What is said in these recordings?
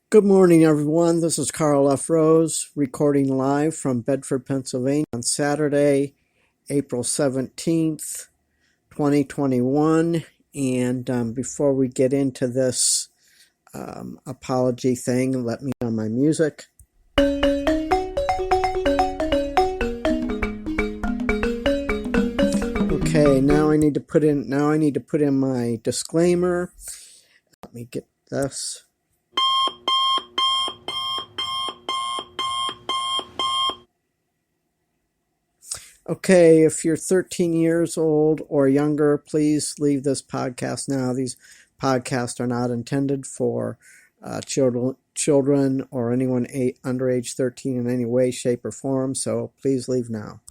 Good morning, everyone. This is Karl F. Rose recording live from Bedford, Pennsylvania on Saturday, April 17th, 2021. And before we get into this apology thing, let me on my music. Okay, now I need to put in my disclaimer. Let me get this. Okay, if you're 13 years old or younger, please leave this podcast now. These podcasts are not intended for children or anyone under age 13 in any way, shape, or form, so please leave now.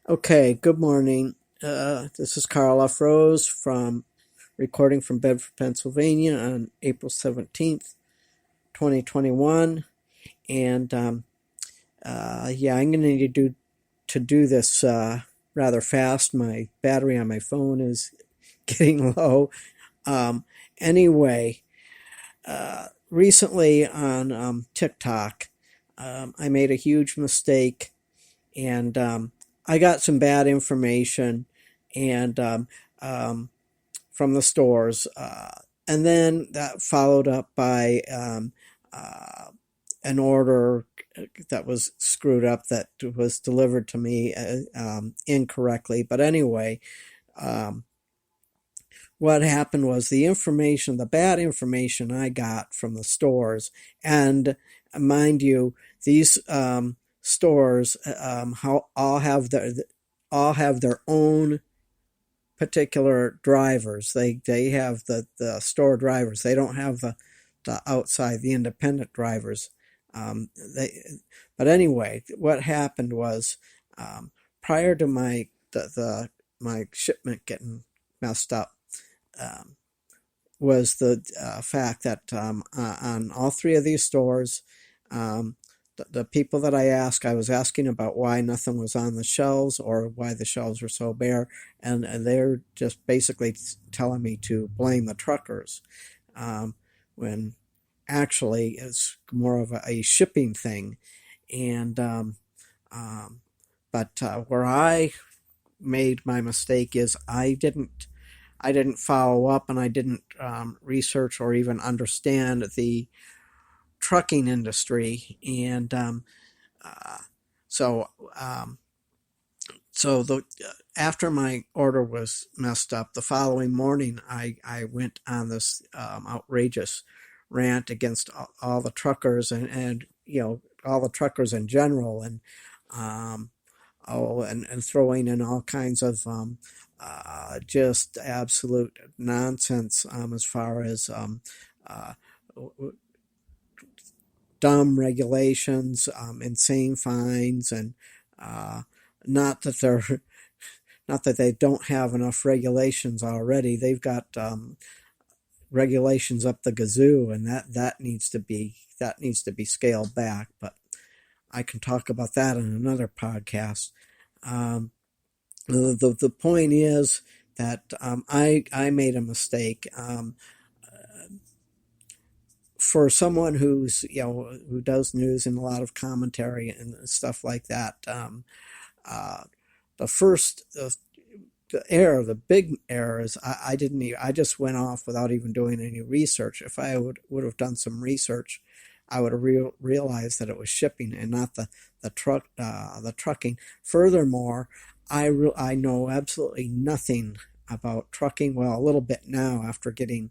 Okay, good morning. This is Karl F. Rose recording from Bedford, Pennsylvania on April 17th, 2021. And I'm going to need to do this rather fast. My battery on my phone is getting low. Anyway, recently on TikTok, I made a huge mistake, and I got some bad information and from the stores, and then that followed up by an order that was screwed up that was delivered to me incorrectly. But anyway, what happened was the bad information I got from the stores, and mind you, these stores all have their own particular drivers. They have the store drivers. They don't have the outside, the independent drivers. But anyway, what happened was prior to my shipment getting messed up, was the fact that on all three of these stores, the people that I was asking about why nothing was on the shelves or why the shelves were so bare, and they're just basically telling me to blame the truckers, when actually it's more of a shipping thing. And but where I made my mistake is I didn't follow up, and I didn't research or even understand the trucking industry. And so after my order was messed up, the following morning I went on this outrageous rant against all the truckers, and all the truckers in general, and and throwing in all kinds of just absolute nonsense, as far as dumb regulations, insane fines, and not that they don't have enough regulations already. They've got regulations up the gazoo, and that needs to be scaled back. But I can talk about that in another podcast. The point is that I made a mistake. For someone who does news and a lot of commentary and stuff like that, the big error is I just went off without even doing any research. If I would have done some research, I would have realized that it was shipping and not the trucking. Furthermore, I know absolutely nothing about trucking. Well, a little bit now after getting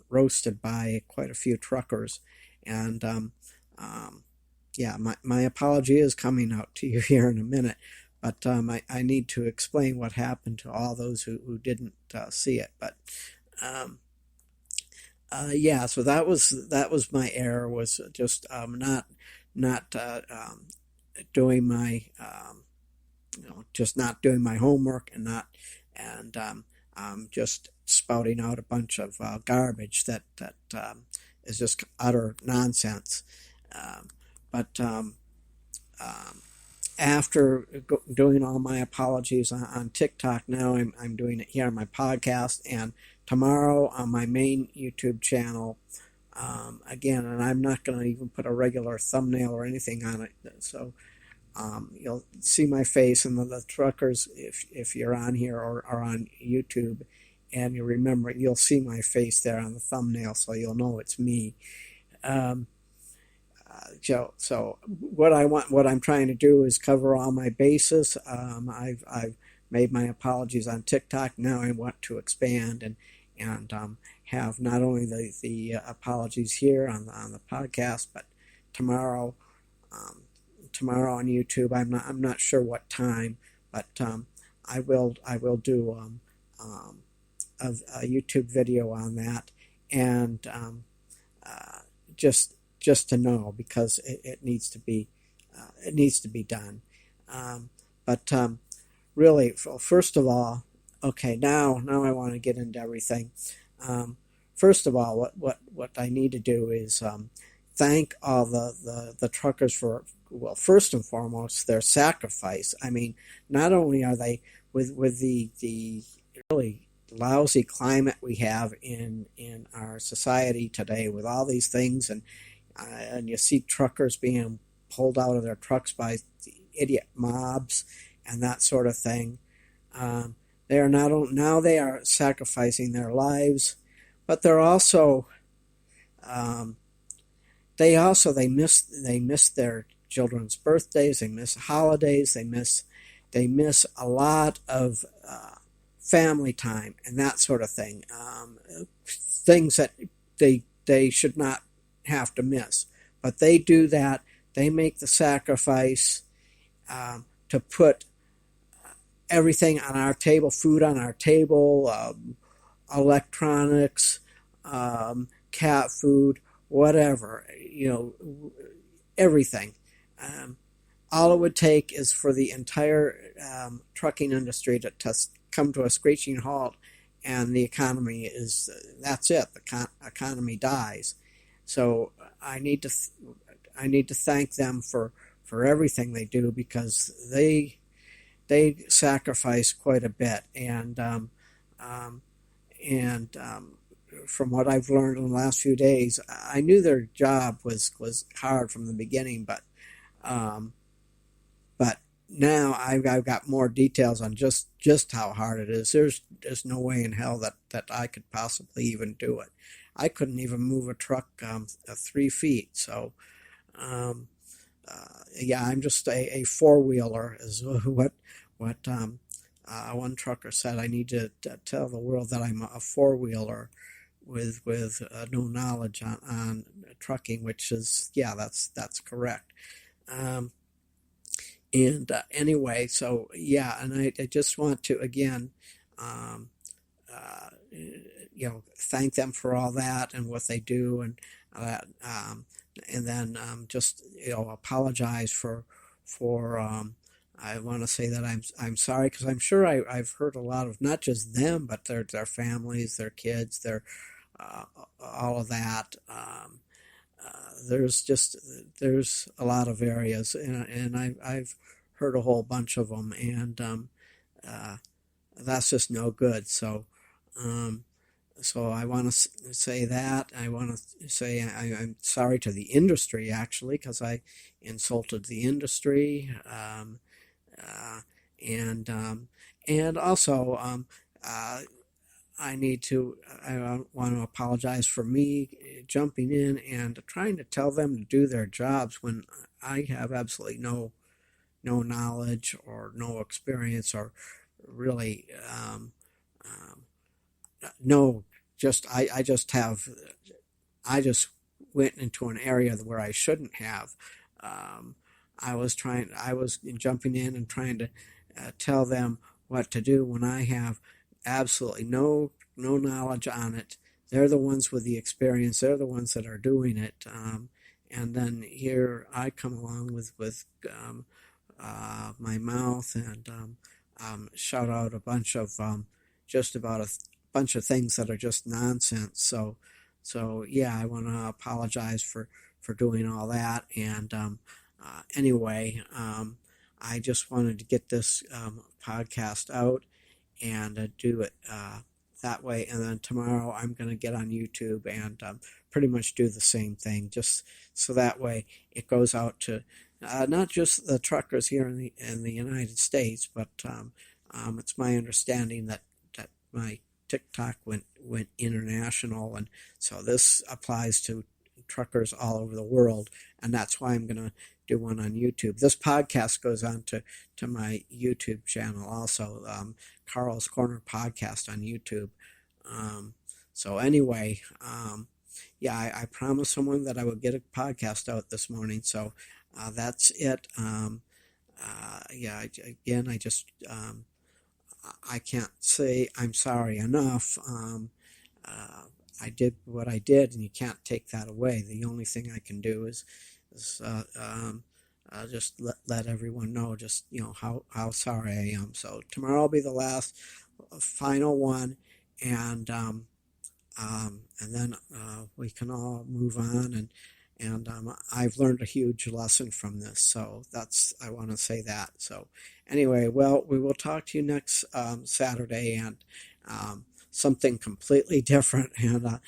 roasted by quite a few truckers. And my apology is coming out to you here in a minute. But I need to explain what happened to all those who didn't see it. But so that was my error, was just not doing my just not doing my homework, and just spouting out a bunch of garbage that is just utter nonsense. But after doing all my apologies on TikTok, now I'm doing it here on my podcast, and tomorrow on my main YouTube channel. Again, and I'm not going to even put a regular thumbnail or anything on it. So you'll see my face, and the truckers, if you're on here or on YouTube, and you remember, you'll see my face there on the thumbnail, so you'll know it's me. Um, so what I'm trying to do is cover all my bases. I've made my apologies on TikTok. Now I want to expand and have not only the apologies here on the podcast, but tomorrow tomorrow on YouTube. I'm not sure what time, but I will do a YouTube video on that, and just to know, because it needs to be done. But really, first of all, okay, now I want to get into everything. First of all, what I need to do is thank all the truckers for, well, first and foremost, their sacrifice. I mean, not only are they with the really lousy climate we have in our society today, with all these things, and you see truckers being pulled out of their trucks by idiot mobs and that sort of thing. They are now they are sacrificing their lives, but they're also they miss their children's birthdays, they miss holidays, they miss a lot of family time and that sort of thing. Things that they should not have to miss, but they do that. They make the sacrifice to put everything on our table, food on our table, electronics, cat food, whatever, everything. All it would take is for the entire trucking industry to come to a screeching halt, and the economy that's it. The economy dies. So I need to thank them for everything they do, because they sacrifice quite a bit, and from what I've learned in the last few days, I knew their job was hard from the beginning, but now I've got more details on just how hard it is. There's no way in hell that I could possibly even do it. I couldn't even move a truck 3 feet. So, yeah, I'm just a four-wheeler, is what one trucker said. I need to tell the world that I'm a four-wheeler with no knowledge on trucking, which is, yeah, that's correct. Anyway, so yeah, and I just want to again, thank them for all that and what they do, and then just apologize for I want to say that I'm sorry, because I'm sure I've hurt a lot of, not just them, but their families, their kids, their all of that. There's a lot of areas, and I've heard a whole bunch of them, and that's just no good. So I want to say that. I want to say I'm sorry to the industry, actually, because I insulted the industry, and also I want to apologize for me jumping in and trying to tell them to do their jobs when I have absolutely no knowledge or no experience, or really no. I just went into an area where I shouldn't have. I was jumping in and trying to tell them what to do when I have absolutely no knowledge on it. They're the ones with the experience. They're the ones that are doing it. And then here I come along with my mouth and shout out a bunch of just about a bunch of things that are just nonsense. So yeah, I want to apologize for doing all that. And anyway, I just wanted to get this podcast out and do it that way. And then tomorrow I'm going to get on YouTube and pretty much do the same thing, just so that way it goes out to not just the truckers here in the United States, but it's my understanding that my TikTok went international, and so this applies to truckers all over the world, and that's why I'm going to do one on YouTube. This podcast goes on to my YouTube channel also, Karl's Corner Podcast on YouTube. So anyway, yeah, I promised someone that I would get a podcast out this morning, so that's it. Yeah, again, I can't say I'm sorry enough. I did what I did, and you can't take that away. The only thing I can do is just let everyone know, just how sorry I am. So tomorrow will be the last, final one, and then we can all move on, and I've learned a huge lesson from this. So I want to say that. So anyway, well, we will talk to you next Saturday, and something completely different, and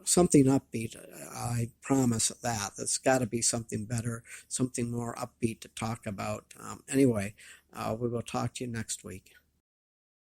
something upbeat. I promise that. It's got to be something better, something more upbeat to talk about. Anyway, we will talk to you next week.